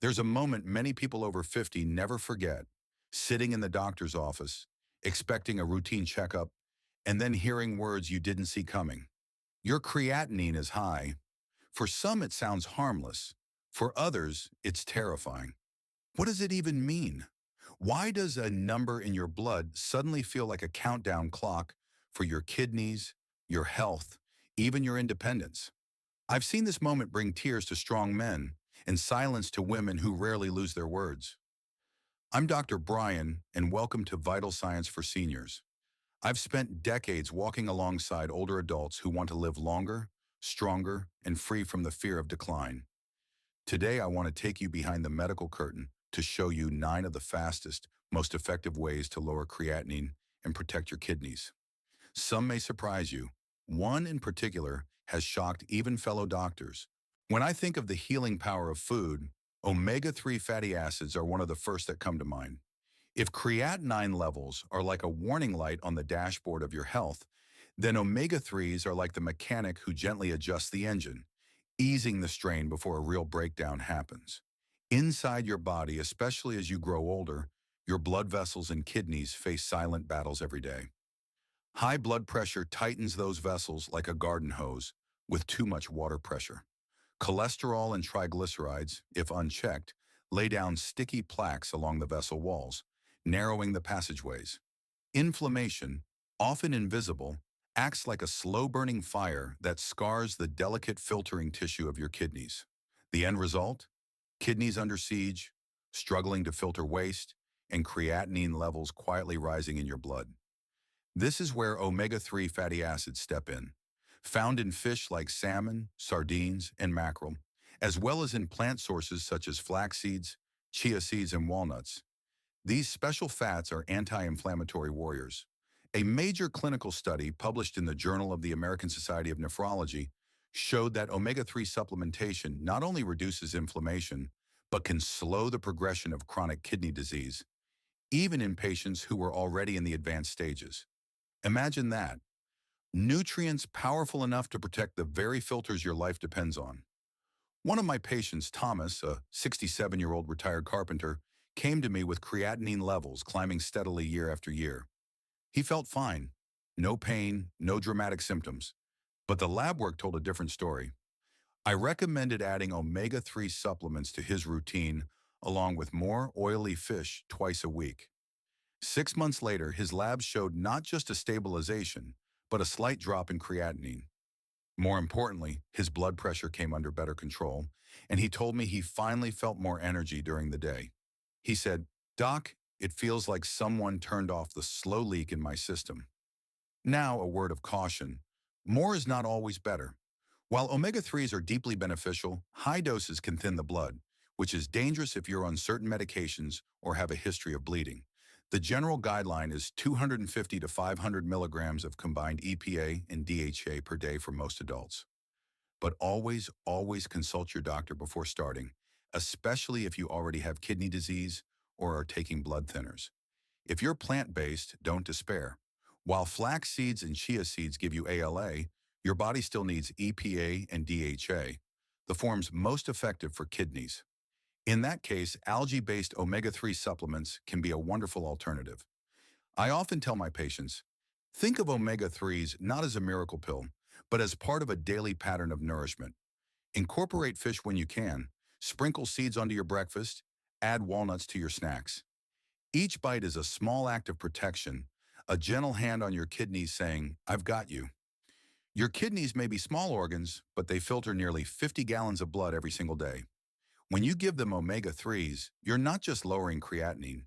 There's a moment many people over 50 never forget, sitting in the doctor's office, expecting a routine checkup, and then hearing words you didn't see coming. Your creatinine is high. For some, it sounds harmless. For others, it's terrifying. What does it even mean? Why does a number in your blood suddenly feel like a countdown clock for your kidneys, your health, even your independence? I've seen this moment bring tears to strong men and silence to women who rarely lose their words. I'm Dr. Brian, and welcome to Vital Science for Seniors. I've spent decades walking alongside older adults who want to live longer, stronger, and free from the fear of decline. Today, I want to take you behind the medical curtain to show you 9 of the fastest, most effective ways to lower creatinine and protect your kidneys. Some may surprise you. One in particular has shocked even fellow doctors. When I think of the healing power of food, omega-3 fatty acids are one of the first that come to mind. If creatinine levels are like a warning light on the dashboard of your health, then omega-3s are like the mechanic who gently adjusts the engine, easing the strain before a real breakdown happens. Inside your body, especially as you grow older, your blood vessels and kidneys face silent battles every day. High blood pressure tightens those vessels like a garden hose with too much water pressure. Cholesterol and triglycerides, if unchecked, lay down sticky plaques along the vessel walls, narrowing the passageways. Inflammation, often invisible, acts like a slow-burning fire that scars the delicate filtering tissue of your kidneys. The end result? Kidneys under siege, struggling to filter waste, and creatinine levels quietly rising in your blood. This is where omega-3 fatty acids step in, found in fish like salmon, sardines, and mackerel, as well as in plant sources such as flax seeds, chia seeds, and walnuts. These special fats are anti-inflammatory warriors. A major clinical study published in the Journal of the American Society of Nephrology showed that omega-3 supplementation not only reduces inflammation, but can slow the progression of chronic kidney disease, even in patients who were already in the advanced stages. Imagine that. Nutrients powerful enough to protect the very filters your life depends on. One of my patients, Thomas, a 67-year-old retired carpenter, came to me with creatinine levels climbing steadily year after year. He felt fine. No pain, no dramatic symptoms. But the lab work told a different story. I recommended adding omega-3 supplements to his routine along with more oily fish twice a week. 6 months later, his labs showed not just a stabilization, but a slight drop in creatinine. More importantly, his blood pressure came under better control, and he told me he finally felt more energy during the day. He said, "Doc, it feels like someone turned off the slow leak in my system." Now, a word of caution. More is not always better. While omega-3s are deeply beneficial, high doses can thin the blood, which is dangerous if you're on certain medications or have a history of bleeding. The general guideline is 250 to 500 milligrams of combined EPA and DHA per day for most adults. But always consult your doctor before starting, especially if you already have kidney disease or are taking blood thinners. If you're plant-based, don't despair. While flax seeds and chia seeds give you ALA, your body still needs EPA and DHA, the forms most effective for kidneys. In that case, algae-based omega-3 supplements can be a wonderful alternative. I often tell my patients, think of omega-3s not as a miracle pill, but as part of a daily pattern of nourishment. Incorporate fish when you can, sprinkle seeds onto your breakfast, add walnuts to your snacks. Each bite is a small act of protection, a gentle hand on your kidneys saying, "I've got you." Your kidneys may be small organs, but they filter nearly 50 gallons of blood every single day. When you give them omega-3s, you're not just lowering creatinine,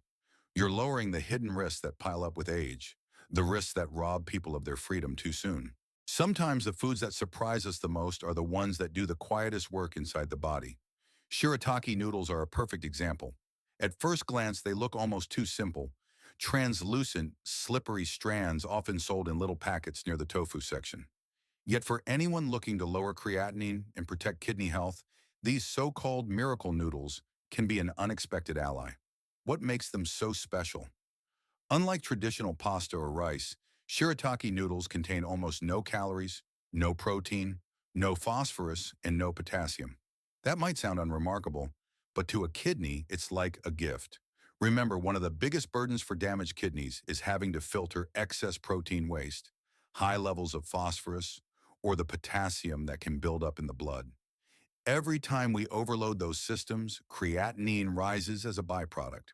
you're lowering the hidden risks that pile up with age, the risks that rob people of their freedom too soon. Sometimes the foods that surprise us the most are the ones that do the quietest work inside the body. Shirataki noodles are a perfect example. At first glance, they look almost too simple. Translucent, slippery strands often sold in little packets near the tofu section. Yet for anyone looking to lower creatinine and protect kidney health, these so-called miracle noodles can be an unexpected ally. What makes them so special? Unlike traditional pasta or rice, shirataki noodles contain almost no calories, no protein, no phosphorus, and no potassium. That might sound unremarkable, but to a kidney, it's like a gift. Remember, one of the biggest burdens for damaged kidneys is having to filter excess protein waste, high levels of phosphorus, or the potassium that can build up in the blood. Every time we overload those systems, creatinine rises as a byproduct.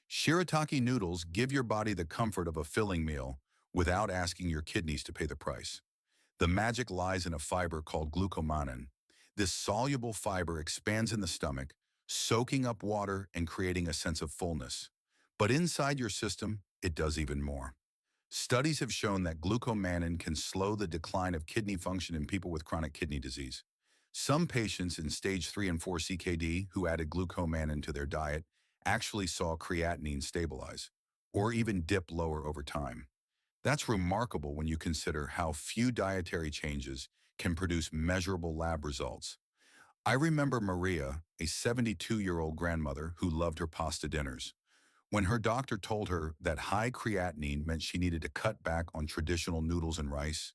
Shirataki noodles give your body the comfort of a filling meal without asking your kidneys to pay the price. The magic lies in a fiber called glucomannan. This soluble fiber expands in the stomach, soaking up water and creating a sense of fullness. But inside your system, it does even more. Studies have shown that glucomannan can slow the decline of kidney function in people with chronic kidney disease. Some patients in stage 3 and 4 CKD who added glucomannan to their diet actually saw creatinine stabilize, or even dip lower over time. That's remarkable when you consider how few dietary changes can produce measurable lab results. I remember Maria, a 72-year-old grandmother who loved her pasta dinners. When her doctor told her that high creatinine meant she needed to cut back on traditional noodles and rice,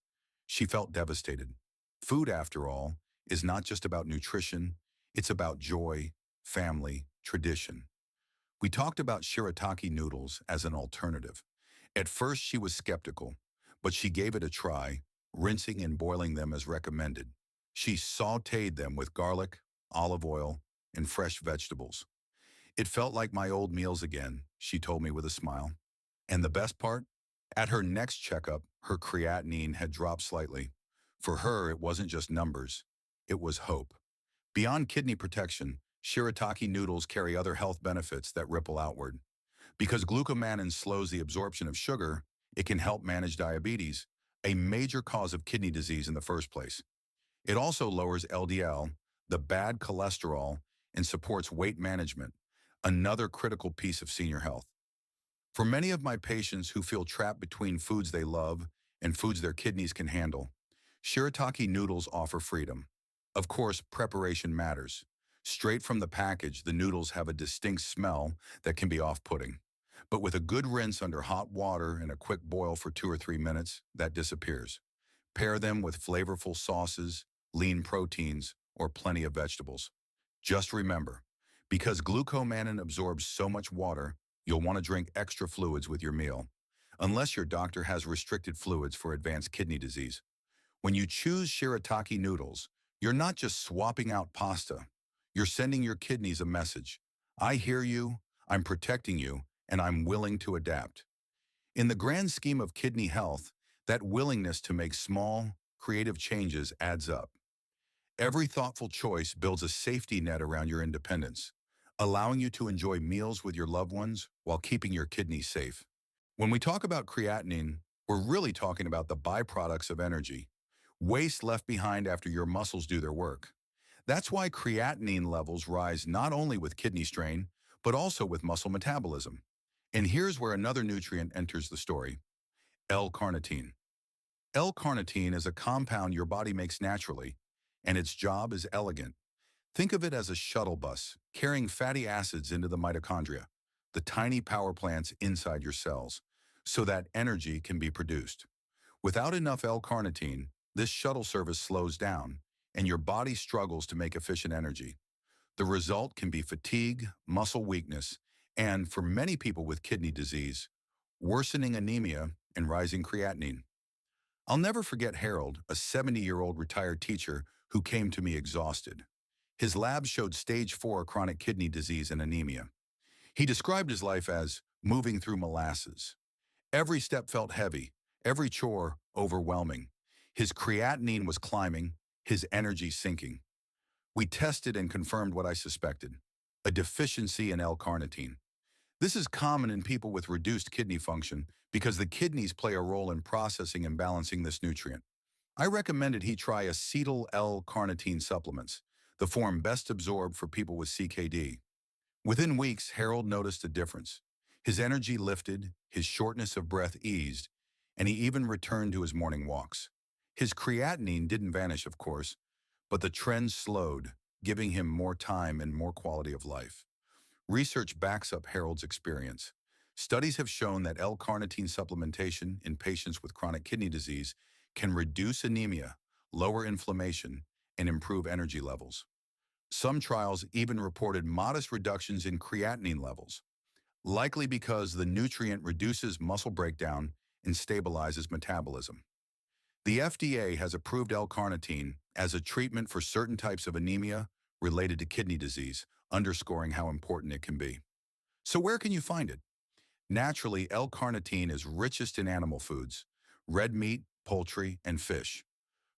she felt devastated. Food, after all, is not just about nutrition, it's about joy, family, tradition. We talked about shirataki noodles as an alternative. At first, she was skeptical, but she gave it a try, rinsing and boiling them as recommended. She sautéed them with garlic, olive oil, and fresh vegetables. It felt like my old meals again, she told me with a smile. And the best part? At her next checkup, her creatinine had dropped slightly. For her, it wasn't just numbers, it was hope. Beyond kidney protection, shirataki noodles carry other health benefits that ripple outward. Because glucomannan slows the absorption of sugar, it can help manage diabetes, a major cause of kidney disease in the first place. It also lowers LDL, the bad cholesterol, and supports weight management, another critical piece of senior health. For many of my patients who feel trapped between foods they love and foods their kidneys can handle, shirataki noodles offer freedom. Of course, preparation matters. Straight from the package, the noodles have a distinct smell that can be off-putting. But with a good rinse under hot water and a quick boil for 2 or 3 minutes, that disappears. Pair them with flavorful sauces, lean proteins, or plenty of vegetables. Just remember, because glucomannan absorbs so much water, you'll want to drink extra fluids with your meal, unless your doctor has restricted fluids for advanced kidney disease. When you choose shirataki noodles, you're not just swapping out pasta. You're sending your kidneys a message. I hear you, I'm protecting you, and I'm willing to adapt. In the grand scheme of kidney health, that willingness to make small, creative changes adds up. Every thoughtful choice builds a safety net around your independence, allowing you to enjoy meals with your loved ones while keeping your kidneys safe. When we talk about creatinine, we're really talking about the byproducts of energy, waste left behind after your muscles do their work. That's why creatinine levels rise not only with kidney strain, but also with muscle metabolism. And here's where another nutrient enters the story: L-carnitine. L-carnitine is a compound your body makes naturally, and its job is elegant. Think of it as a shuttle bus carrying fatty acids into the mitochondria, the tiny power plants inside your cells, so that energy can be produced. Without enough L-carnitine, this shuttle service slows down, and your body struggles to make efficient energy. The result can be fatigue, muscle weakness, and, for many people with kidney disease, worsening anemia and rising creatinine. I'll never forget Harold, a 70-year-old retired teacher who came to me exhausted. His lab showed stage 4 chronic kidney disease and anemia. He described his life as moving through molasses. Every step felt heavy, every chore overwhelming. His creatinine was climbing, his energy sinking. We tested and confirmed what I suspected: a deficiency in L-carnitine. This is common in people with reduced kidney function because the kidneys play a role in processing and balancing this nutrient. I recommended he try acetyl L-carnitine supplements, the form best absorbed for people with CKD. Within weeks, Harold noticed a difference. His energy lifted, his shortness of breath eased, and he even returned to his morning walks. His creatinine didn't vanish, of course, but the trend slowed, giving him more time and more quality of life. Research backs up Harold's experience. Studies have shown that L-carnitine supplementation in patients with chronic kidney disease can reduce anemia, lower inflammation, and improve energy levels. Some trials even reported modest reductions in creatinine levels, likely because the nutrient reduces muscle breakdown and stabilizes metabolism. The FDA has approved L-carnitine as a treatment for certain types of anemia related to kidney disease, underscoring how important it can be. So where can you find it? Naturally, L-carnitine is richest in animal foods, red meat, poultry, and fish.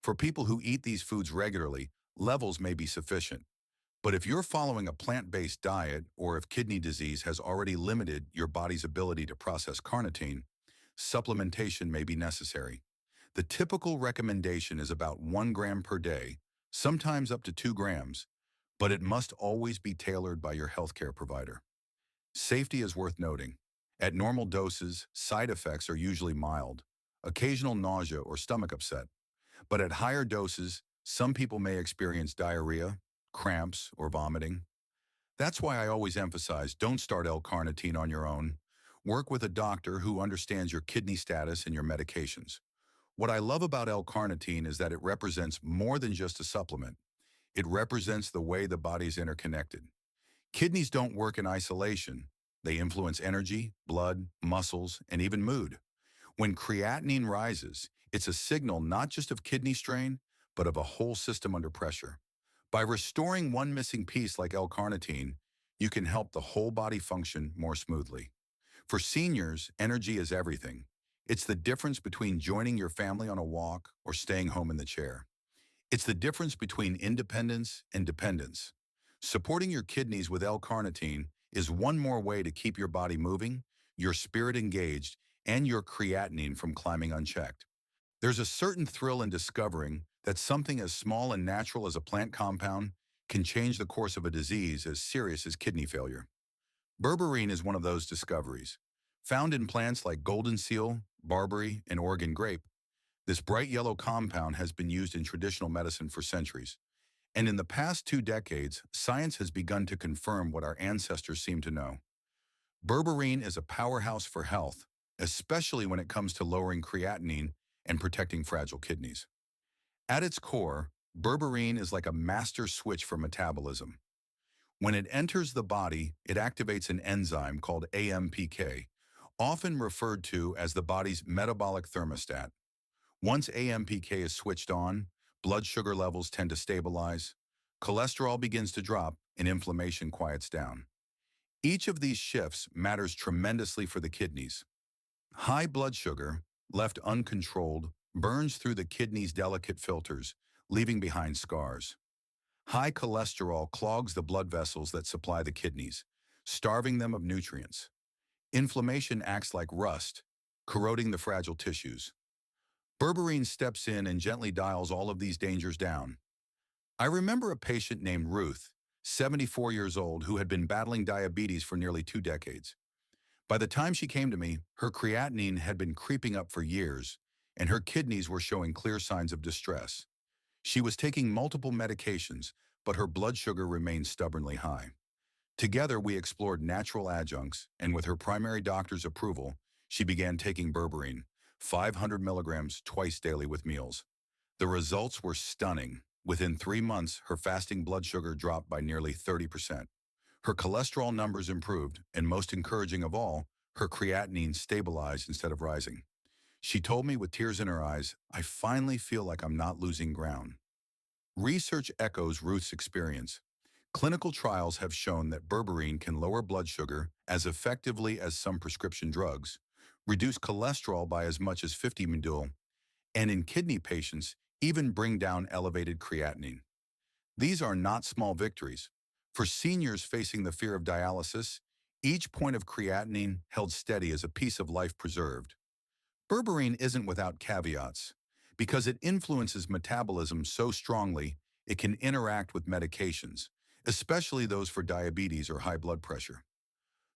For people who eat these foods regularly, levels may be sufficient. But if you're following a plant-based diet or if kidney disease has already limited your body's ability to process carnitine, supplementation may be necessary. The typical recommendation is about 1 gram per day, sometimes up to 2 grams, but it must always be tailored by your healthcare provider. Safety is worth noting. At normal doses, side effects are usually mild, occasional nausea or stomach upset. But at higher doses, some people may experience diarrhea, cramps, or vomiting. That's why I always emphasize don't start L-carnitine on your own. Work with a doctor who understands your kidney status and your medications. What I love about L-carnitine is that it represents more than just a supplement. It represents the way the body's interconnected. Kidneys don't work in isolation. They influence energy, blood, muscles, and even mood. When creatinine rises, it's a signal not just of kidney strain, but of a whole system under pressure. By restoring one missing piece like L-carnitine, you can help the whole body function more smoothly. For seniors, energy is everything. It's the difference between joining your family on a walk or staying home in the chair. It's the difference between independence and dependence. Supporting your kidneys with L-carnitine is one more way to keep your body moving, your spirit engaged, and your creatinine from climbing unchecked. There's a certain thrill in discovering that something as small and natural as a plant compound can change the course of a disease as serious as kidney failure. Berberine is one of those discoveries. Found in plants like golden seal, barberry, and Oregon grape, this bright yellow compound has been used in traditional medicine for centuries. And in the past 2 decades, science has begun to confirm what our ancestors seemed to know. Berberine is a powerhouse for health, especially when it comes to lowering creatinine and protecting fragile kidneys. At its core, berberine is like a master switch for metabolism. When it enters the body, it activates an enzyme called AMPK, often referred to as the body's metabolic thermostat. Once AMPK is switched on, blood sugar levels tend to stabilize, cholesterol begins to drop, and inflammation quiets down. Each of these shifts matters tremendously for the kidneys. High blood sugar, left uncontrolled, burns through the kidney's delicate filters, leaving behind scars. High cholesterol clogs the blood vessels that supply the kidneys, starving them of nutrients. Inflammation acts like rust, corroding the fragile tissues. Berberine steps in and gently dials all of these dangers down. I remember a patient named Ruth, 74 years old, who had been battling diabetes for nearly 2 decades. By the time she came to me, her creatinine had been creeping up for years, and her kidneys were showing clear signs of distress. She was taking multiple medications, but her blood sugar remained stubbornly high. Together, we explored natural adjuncts, and with her primary doctor's approval, she began taking berberine, 500 milligrams twice daily with meals. The results were stunning. Within 3 months, her fasting blood sugar dropped by nearly 30%. Her cholesterol numbers improved, and most encouraging of all, her creatinine stabilized instead of rising. She told me with tears in her eyes, "I finally feel like I'm not losing ground." Research echoes Ruth's experience. Clinical trials have shown that berberine can lower blood sugar as effectively as some prescription drugs, reduce cholesterol by as much as 50 mdul, and in kidney patients, even bring down elevated creatinine. These are not small victories. For seniors facing the fear of dialysis, each point of creatinine held steady as a piece of life preserved. Berberine isn't without caveats. Because it influences metabolism so strongly, it can interact with medications, especially those for diabetes or high blood pressure.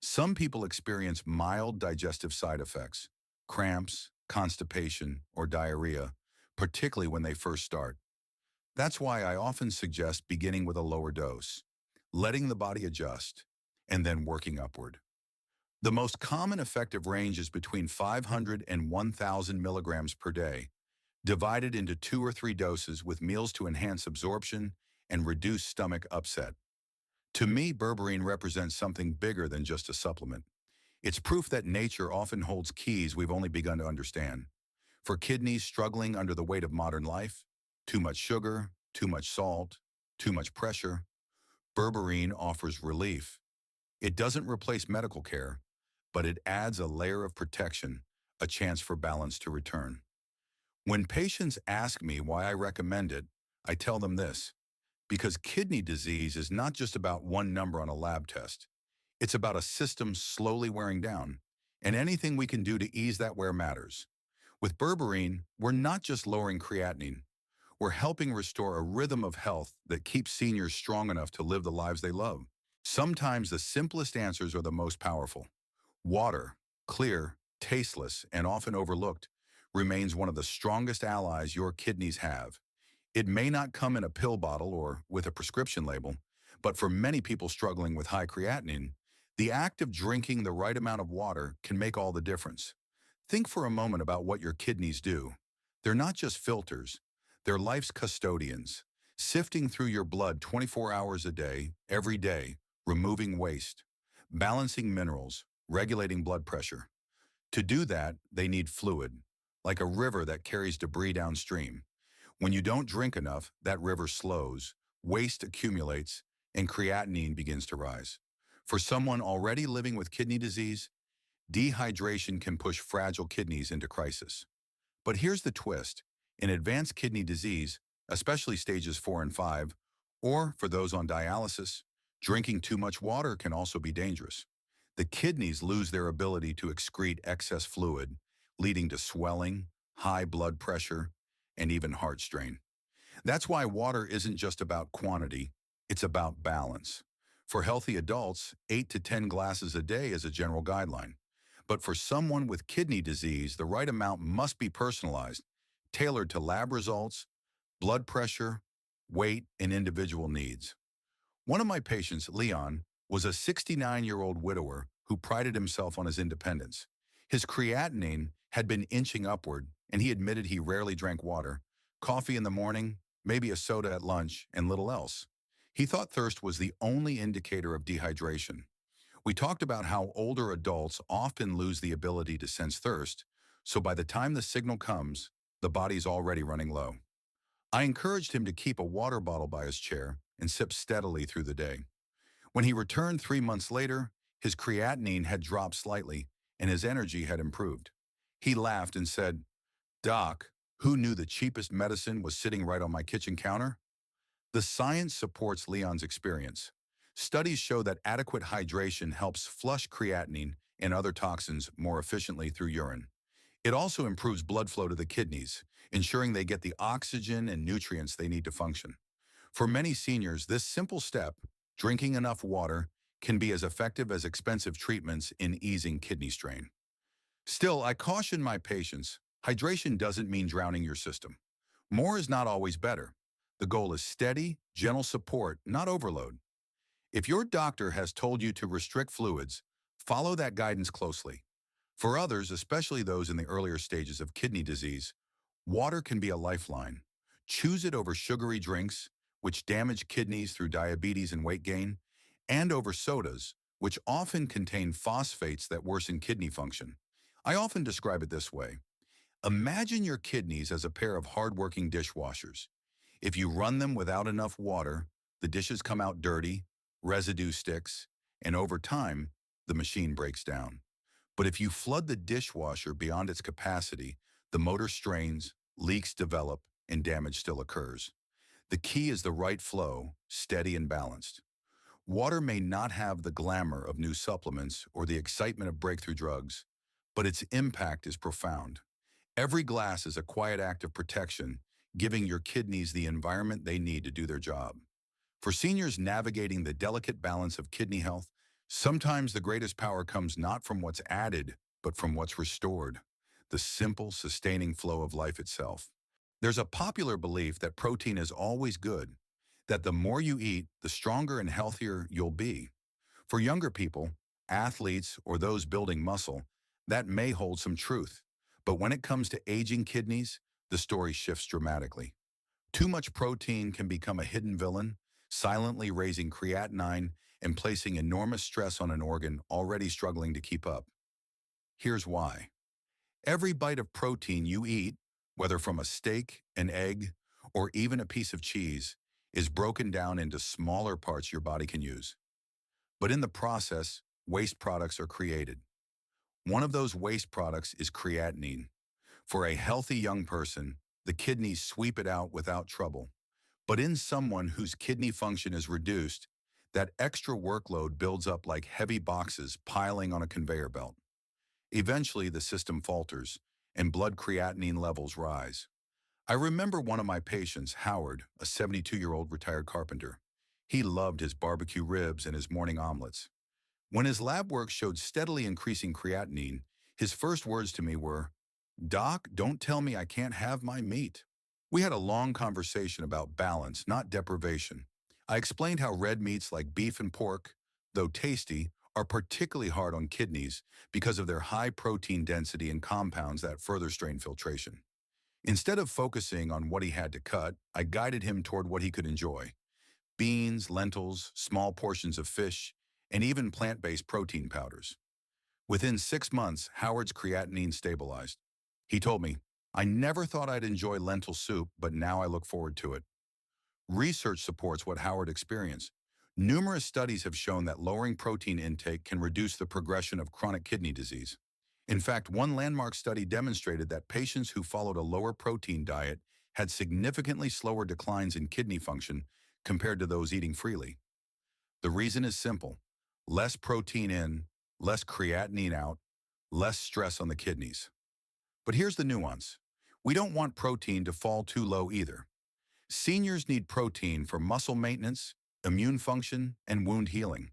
Some people experience mild digestive side effects, cramps, constipation, or diarrhea, particularly when they first start. That's why I often suggest beginning with a lower dose, letting the body adjust, and then working upward. The most common effective range is between 500 and 1,000 milligrams per day, divided into 2 or 3 doses with meals to enhance absorption and reduce stomach upset. To me, berberine represents something bigger than just a supplement. It's proof that nature often holds keys we've only begun to understand. For kidneys struggling under the weight of modern life, too much sugar, too much salt, too much pressure, berberine offers relief. It doesn't replace medical care, but it adds a layer of protection, a chance for balance to return. When patients ask me why I recommend it, I tell them this: because kidney disease is not just about one number on a lab test. It's about a system slowly wearing down, and anything we can do to ease that wear matters. With berberine, we're not just lowering creatinine, we're helping restore a rhythm of health that keeps seniors strong enough to live the lives they love. Sometimes the simplest answers are the most powerful. Water, clear, tasteless, and often overlooked, remains one of the strongest allies your kidneys have. It may not come in a pill bottle or with a prescription label, but for many people struggling with high creatinine, the act of drinking the right amount of water can make all the difference. Think for a moment about what your kidneys do. They're not just filters, they're life's custodians, sifting through your blood 24 hours a day, every day, removing waste, balancing minerals, regulating blood pressure. To do that, they need fluid, like a river that carries debris downstream. When you don't drink enough, that river slows, waste accumulates, and creatinine begins to rise. For someone already living with kidney disease, dehydration can push fragile kidneys into crisis. But here's the twist. In advanced kidney disease, especially stages 4 and 5, or for those on dialysis, drinking too much water can also be dangerous. The kidneys lose their ability to excrete excess fluid, leading to swelling, high blood pressure, and even heart strain. That's why water isn't just about quantity, it's about balance. For healthy adults, 8 to 10 glasses a day is a general guideline. But for someone with kidney disease, the right amount must be personalized, tailored to lab results, blood pressure, weight, and individual needs. One of my patients, Leon, was a 69-year-old widower who prided himself on his independence. His creatinine had been inching upward, and he admitted he rarely drank water, coffee in the morning, maybe a soda at lunch, and little else. He thought thirst was the only indicator of dehydration. We talked about how older adults often lose the ability to sense thirst, so by the time the signal comes, the body's already running low. I encouraged him to keep a water bottle by his chair and sip steadily through the day. When he returned 3 months later, his creatinine had dropped slightly and his energy had improved. He laughed and said, "Doc, who knew the cheapest medicine was sitting right on my kitchen counter?" The science supports Leon's experience. Studies show that adequate hydration helps flush creatinine and other toxins more efficiently through urine. It also improves blood flow to the kidneys, ensuring they get the oxygen and nutrients they need to function. For many seniors, this simple step, drinking enough water, can be as effective as expensive treatments in easing kidney strain. Still, I caution my patients, hydration doesn't mean drowning your system. More is not always better. The goal is steady, gentle support, not overload. If your doctor has told you to restrict fluids, follow that guidance closely. For others, especially those in the earlier stages of kidney disease, water can be a lifeline. Choose it over sugary drinks, which damage kidneys through diabetes and weight gain, and over sodas, which often contain phosphates that worsen kidney function. I often describe it this way. Imagine your kidneys as a pair of hardworking dishwashers. If you run them without enough water, the dishes come out dirty, residue sticks, and over time, the machine breaks down. But if you flood the dishwasher beyond its capacity, the motor strains, leaks develop, and damage still occurs. The key is the right flow, steady and balanced. Water may not have the glamour of new supplements or the excitement of breakthrough drugs, but its impact is profound. Every glass is a quiet act of protection, giving your kidneys the environment they need to do their job. For seniors navigating the delicate balance of kidney health, sometimes the greatest power comes not from what's added, but from what's restored, the simple, sustaining flow of life itself. There's a popular belief that protein is always good, that the more you eat, the stronger and healthier you'll be. For younger people, athletes, or those building muscle, that may hold some truth. But when it comes to aging kidneys, the story shifts dramatically. Too much protein can become a hidden villain, silently raising creatinine and placing enormous stress on an organ already struggling to keep up. Here's why. Every bite of protein you eat, whether from a steak, an egg, or even a piece of cheese, is broken down into smaller parts your body can use. But in the process, waste products are created. One of those waste products is creatinine. For a healthy young person, the kidneys sweep it out without trouble. But in someone whose kidney function is reduced, that extra workload builds up like heavy boxes piling on a conveyor belt. Eventually, the system falters, and blood creatinine levels rise. I remember one of my patients, Howard, a 72-year-old retired carpenter. He loved his barbecue ribs and his morning omelets. When his lab work showed steadily increasing creatinine, his first words to me were, "Doc, don't tell me I can't have my meat." We had a long conversation about balance, not deprivation. I explained how red meats like beef and pork, though tasty, are particularly hard on kidneys because of their high protein density and compounds that further strain filtration. Instead of focusing on what he had to cut, I guided him toward what he could enjoy: beans, lentils, small portions of fish, and even plant-based protein powders. Within 6 months, Howard's creatinine stabilized. He told me, "I never thought I'd enjoy lentil soup, but now I look forward to it." Research supports what Howard experienced. Numerous studies have shown that lowering protein intake can reduce the progression of chronic kidney disease. In fact, one landmark study demonstrated that patients who followed a lower protein diet had significantly slower declines in kidney function compared to those eating freely. The reason is simple: less protein in, less creatinine out, less stress on the kidneys. But here's the nuance. We don't want protein to fall too low either. Seniors need protein for muscle maintenance, immune function, and wound healing.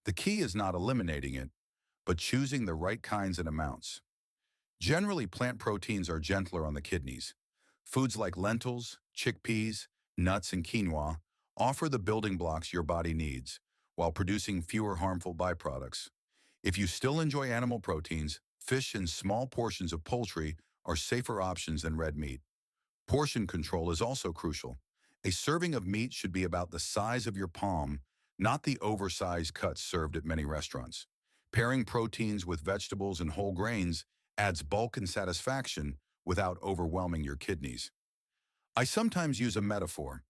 The key is not eliminating it, but choosing the right kinds and amounts. Generally, plant proteins are gentler on the kidneys. Foods like lentils, chickpeas, nuts, and quinoa offer the building blocks your body needs, while producing fewer harmful byproducts. If you still enjoy animal proteins, fish and small portions of poultry are safer options than red meat. Portion control is also crucial. A serving of meat should be about the size of your palm, not the oversized cuts served at many restaurants. Pairing proteins with vegetables and whole grains adds bulk and satisfaction without overwhelming your kidneys. I sometimes use a metaphor.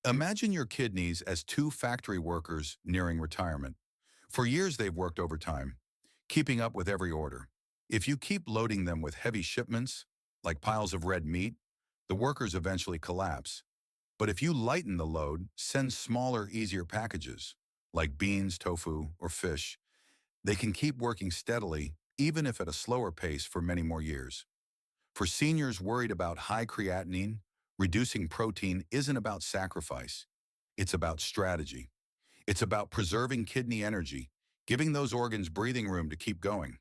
Imagine your kidneys as two factory workers nearing retirement. For years they've worked overtime, keeping up with every order. If you keep loading them with heavy shipments, like piles of red meat, the workers eventually collapse. But if you lighten the load, send smaller, easier packages, like beans, tofu, or fish, they can keep working steadily, even if at a slower pace for many more years. For seniors worried about high creatinine, reducing protein isn't about sacrifice. It's about strategy. It's about preserving kidney energy, giving those organs breathing room to keep going.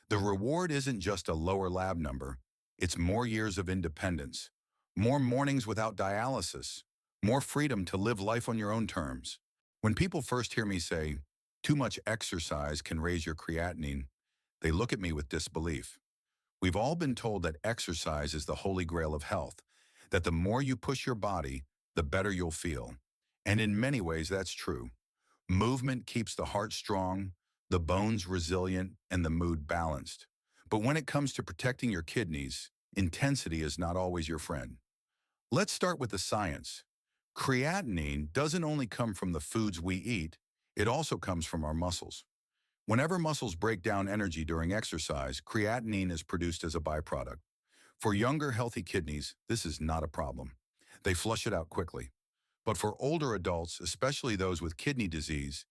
The reward isn't just a lower lab number, it's more years of independence, more mornings without dialysis, more freedom to live life on your own terms. When people first hear me say, "Too much exercise can raise your creatinine," they look at me with disbelief. We've all been told that exercise is the holy grail of health, that the more you push your body, the better you'll feel. And in many ways, that's true. Movement keeps the heart strong, the bones resilient, and the mood balanced. But when it comes to protecting your kidneys, intensity is not always your friend. Let's start with the science. Creatinine doesn't only come from the foods we eat, it also comes from our muscles. Whenever muscles break down energy during exercise, creatinine is produced as a byproduct. For younger, healthy kidneys, this is not a problem. They flush it out quickly. But for older adults, especially those with kidney disease,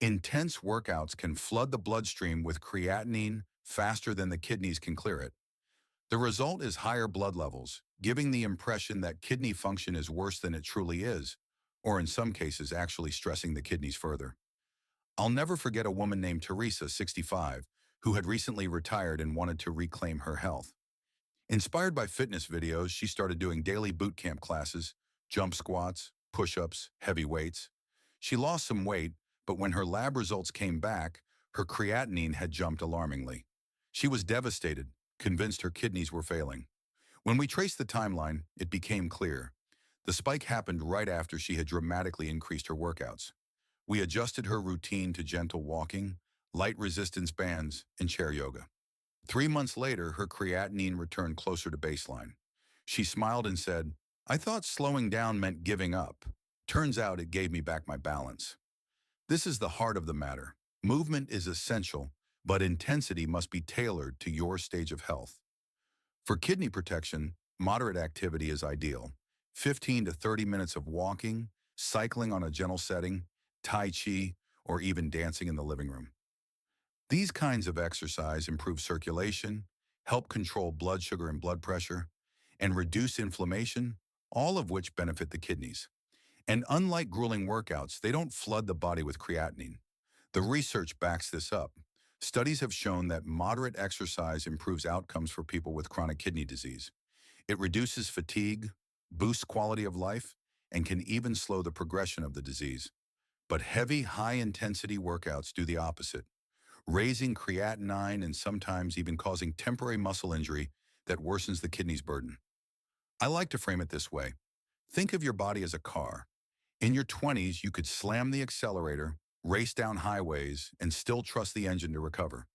intense workouts can flood the bloodstream with creatinine faster than the kidneys can clear it. The result is higher blood levels, giving the impression that kidney function is worse than it truly is, or in some cases actually stressing the kidneys further. I'll never forget a woman named Teresa, 65, who had recently retired and wanted to reclaim her health. Inspired by fitness videos, she started doing daily boot camp classes, jump squats, push-ups, heavy weights. She lost some weight, but when her lab results came back, her creatinine had jumped alarmingly. She was devastated, convinced her kidneys were failing. When we traced the timeline, it became clear. The spike happened right after she had dramatically increased her workouts. We adjusted her routine to gentle walking, light resistance bands, and chair yoga. 3 months later, her creatinine returned closer to baseline. She smiled and said, "I thought slowing down meant giving up. Turns out it gave me back my balance." This is the heart of the matter. Movement is essential, but intensity must be tailored to your stage of health. For kidney protection, moderate activity is ideal. 15 to 30 minutes of walking, cycling on a gentle setting, tai chi, or even dancing in the living room. These kinds of exercise improve circulation, help control blood sugar and blood pressure, and reduce inflammation, all of which benefit the kidneys. And unlike grueling workouts, they don't flood the body with creatinine. The research backs this up. Studies have shown that moderate exercise improves outcomes for people with chronic kidney disease. It reduces fatigue, boosts quality of life, and can even slow the progression of the disease. But heavy, high-intensity workouts do the opposite, raising creatinine and sometimes even causing temporary muscle injury that worsens the kidney's burden. I like to frame it this way. Think of your body as a car. In your 20s, you could slam the accelerator, race down highways, and still trust the engine to recover.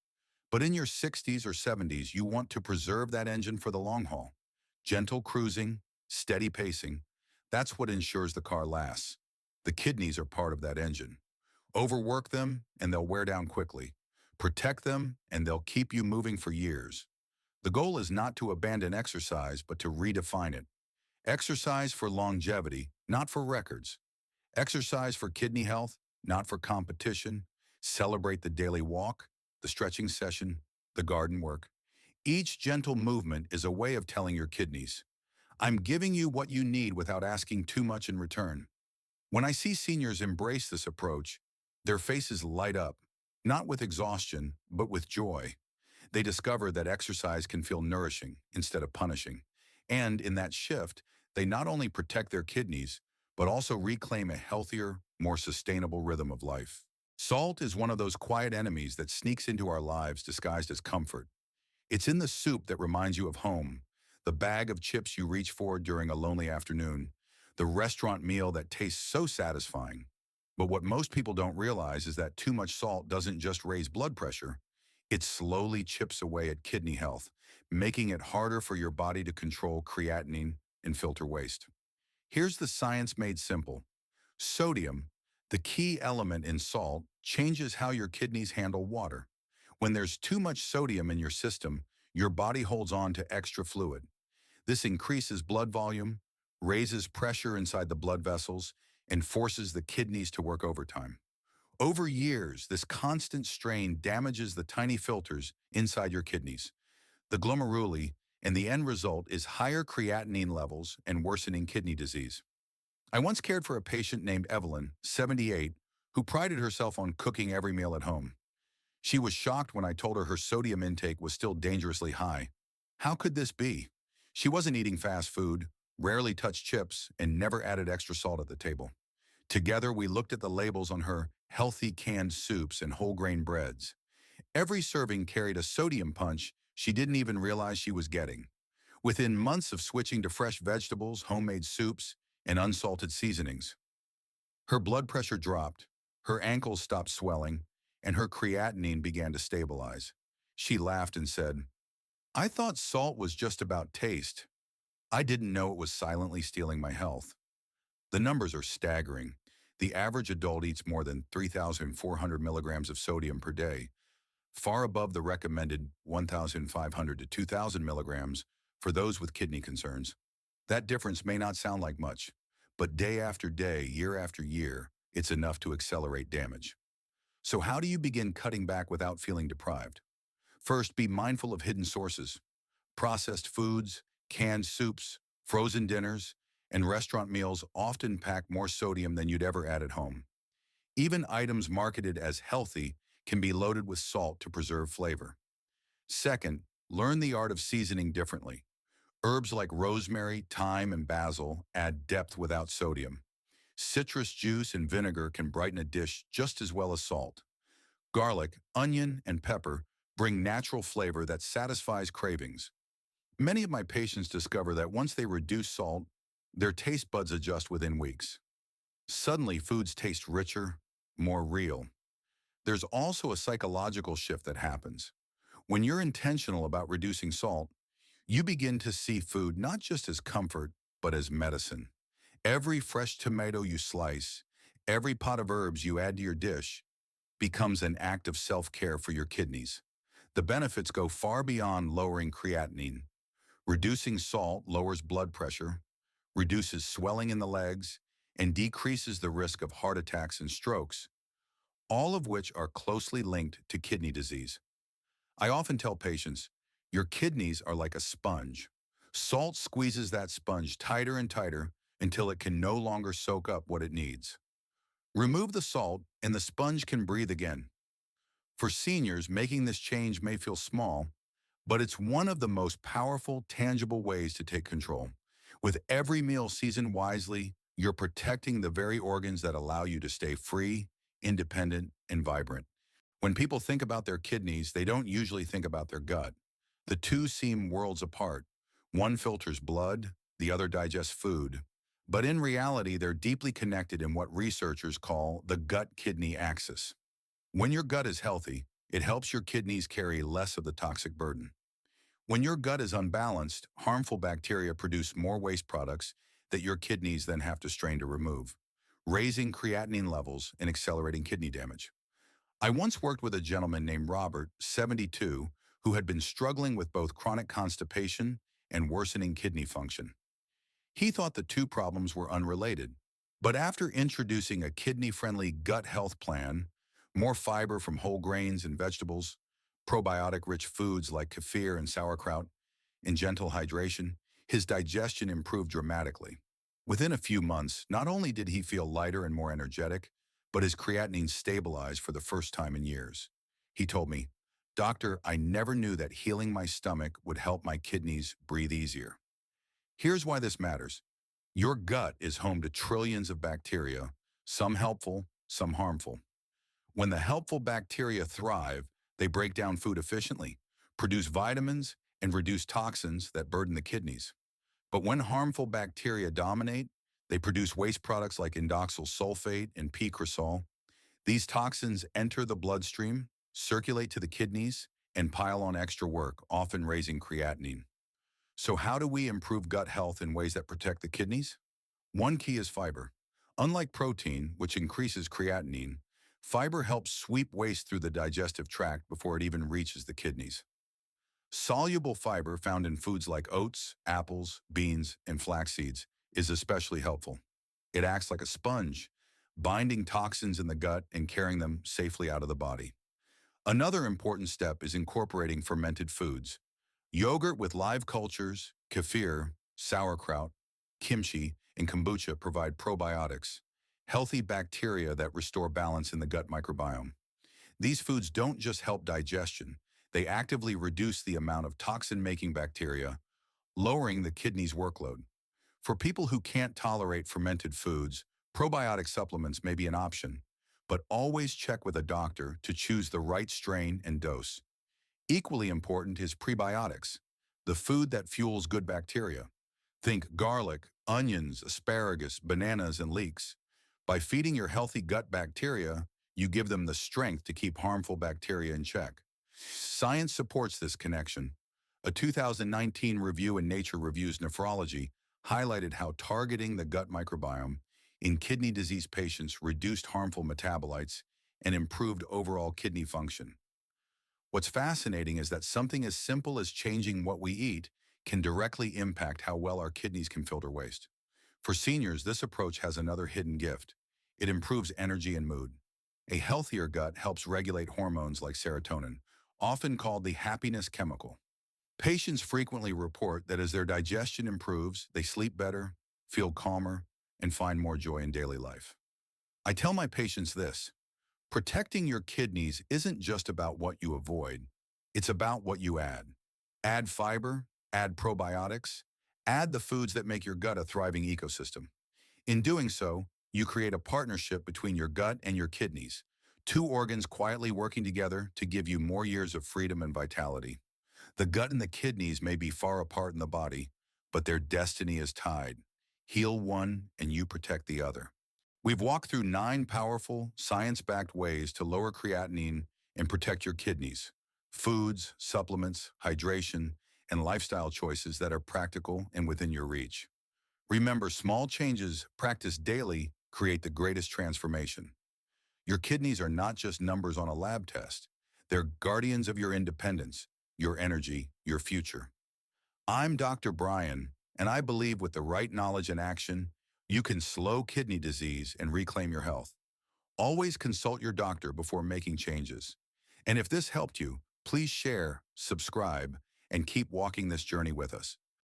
But in your 60s or 70s, you want to preserve that engine for the long haul. Gentle cruising, steady pacing, that's what ensures the car lasts. The kidneys are part of that engine. Overwork them, and they'll wear down quickly. Protect them, and they'll keep you moving for years. The goal is not to abandon exercise, but to redefine it. Exercise for longevity, not for records. Exercise for kidney health, not for competition. Celebrate the daily walk, the stretching session, the garden work. Each gentle movement is a way of telling your kidneys, "I'm giving you what you need without asking too much in return." When I see seniors embrace this approach, their faces light up, not with exhaustion, but with joy. They discover that exercise can feel nourishing instead of punishing. And in that shift, they not only protect their kidneys, but also reclaim a healthier, more sustainable rhythm of life. Salt is one of those quiet enemies that sneaks into our lives disguised as comfort. It's in the soup that reminds you of home, the bag of chips you reach for during a lonely afternoon, the restaurant meal that tastes so satisfying. But what most people don't realize is that too much salt doesn't just raise blood pressure, it slowly chips away at kidney health, making it harder for your body to control creatinine and filter waste. Here's the science made simple. Sodium, the key element in salt, changes how your kidneys handle water. When there's too much sodium in your system, your body holds on to extra fluid. This increases blood volume, raises pressure inside the blood vessels, and forces the kidneys to work overtime. Over years, this constant strain damages the tiny filters inside your kidneys, the glomeruli, and the end result is higher creatinine levels and worsening kidney disease. I once cared for a patient named Evelyn, 78, who prided herself on cooking every meal at home. She was shocked when I told her sodium intake was still dangerously high. How could this be? She wasn't eating fast food, rarely touched chips, and never added extra salt at the table. Together, we looked at the labels on her healthy canned soups and whole grain breads. Every serving carried a sodium punch she didn't even realize she was getting. Within months of switching to fresh vegetables, homemade soups, and unsalted seasonings, her blood pressure dropped, her ankles stopped swelling, and her creatinine began to stabilize. She laughed and said, "I thought salt was just about taste. I didn't know it was silently stealing my health." The numbers are staggering. The average adult eats more than 3,400 milligrams of sodium per day, far above the recommended 1,500 to 2,000 milligrams for those with kidney concerns. That difference may not sound like much, but day after day, year after year, it's enough to accelerate damage. So how do you begin cutting back without feeling deprived? First, be mindful of hidden sources. Processed foods, canned soups, frozen dinners, and restaurant meals often pack more sodium than you'd ever add at home. Even items marketed as healthy can be loaded with salt to preserve flavor. Second, learn the art of seasoning differently. Herbs like rosemary, thyme, and basil add depth without sodium. Citrus juice and vinegar can brighten a dish just as well as salt. Garlic, onion, and pepper bring natural flavor that satisfies cravings. Many of my patients discover that once they reduce salt, Their taste buds adjust within weeks. Suddenly, foods taste richer, more real. There's also a psychological shift that happens. When you're intentional about reducing salt, you begin to see food not just as comfort, but as medicine. Every fresh tomato you slice, every pot of herbs you add to your dish, becomes an act of self-care for your kidneys. The benefits go far beyond lowering creatinine. Reducing salt lowers blood pressure, reduces swelling in the legs, and decreases the risk of heart attacks and strokes, all of which are closely linked to kidney disease. I often tell patients, your kidneys are like a sponge. Salt squeezes that sponge tighter and tighter until it can no longer soak up what it needs. Remove the salt and the sponge can breathe again. For seniors, making this change may feel small, but it's one of the most powerful, tangible ways to take control. With every meal seasoned wisely, you're protecting the very organs that allow you to stay free, independent, and vibrant. When people think about their kidneys, they don't usually think about their gut. The two seem worlds apart. One filters blood, the other digests food. But in reality, they're deeply connected in what researchers call the gut-kidney axis. When your gut is healthy, it helps your kidneys carry less of the toxic burden. When your gut is unbalanced, harmful bacteria produce more waste products that your kidneys then have to strain to remove, raising creatinine levels and accelerating kidney damage. I once worked with a gentleman named Robert, 72, who had been struggling with both chronic constipation and worsening kidney function. He thought the two problems were unrelated, but after introducing a kidney-friendly gut health plan, more fiber from whole grains and vegetables, probiotic-rich foods like kefir and sauerkraut, and gentle hydration, his digestion improved dramatically. Within a few months, not only did he feel lighter and more energetic, but his creatinine stabilized for the first time in years. He told me, "Doctor, I never knew that healing my stomach would help my kidneys breathe easier." Here's why this matters. Your gut is home to trillions of bacteria, some helpful, some harmful. When the helpful bacteria thrive, they break down food efficiently, produce vitamins, and reduce toxins that burden the kidneys. But when harmful bacteria dominate, they produce waste products like indoxyl sulfate and picrosol. These toxins enter the bloodstream, circulate to the kidneys, and pile on extra work, often raising creatinine. So how do we improve gut health in ways that protect the kidneys? One key is fiber. Unlike protein, which increases creatinine, fiber helps sweep waste through the digestive tract before it even reaches the kidneys. Soluble fiber found in foods like oats, apples, beans, and flax seeds is especially helpful. It acts like a sponge, binding toxins in the gut and carrying them safely out of the body. Another important step is incorporating fermented foods. Yogurt with live cultures, kefir, sauerkraut, kimchi, and kombucha provide probiotics, healthy bacteria that restore balance in the gut microbiome. These foods don't just help digestion, they actively reduce the amount of toxin-making bacteria, lowering the kidney's workload. For people who can't tolerate fermented foods, probiotic supplements may be an option, but always check with a doctor to choose the right strain and dose. Equally important is prebiotics, the food that fuels good bacteria. Think garlic, onions, asparagus, bananas, and leeks. By feeding your healthy gut bacteria, you give them the strength to keep harmful bacteria in check. Science supports this connection. A 2019 review in Nature Reviews Nephrology highlighted how targeting the gut microbiome in kidney disease patients reduced harmful metabolites and improved overall kidney function. What's fascinating is that something as simple as changing what we eat can directly impact how well our kidneys can filter waste. For seniors, this approach has another hidden gift. It improves energy and mood. A healthier gut helps regulate hormones like serotonin, often called the happiness chemical. Patients frequently report that as their digestion improves, they sleep better, feel calmer, and find more joy in daily life. I tell my patients this: protecting your kidneys isn't just about what you avoid, it's about what you add. Add fiber, add probiotics, add the foods that make your gut a thriving ecosystem. In doing so, you create a partnership between your gut and your kidneys, two organs quietly working together to give you more years of freedom and vitality. The gut and the kidneys may be far apart in the body, but their destiny is tied. Heal one and you protect the other. We've walked through 9 powerful, science-backed ways to lower creatinine and protect your kidneys. Foods, supplements, hydration, and lifestyle choices that are practical and within your reach. Remember, small changes practiced daily create the greatest transformation. Your kidneys are not just numbers on a lab test. They're guardians of your independence, your energy, your future. I'm Dr. Brian, and I believe with the right knowledge and action, you can slow kidney disease and reclaim your health. Always consult your doctor before making changes. And if this helped you, please share, subscribe, and keep walking this journey with us.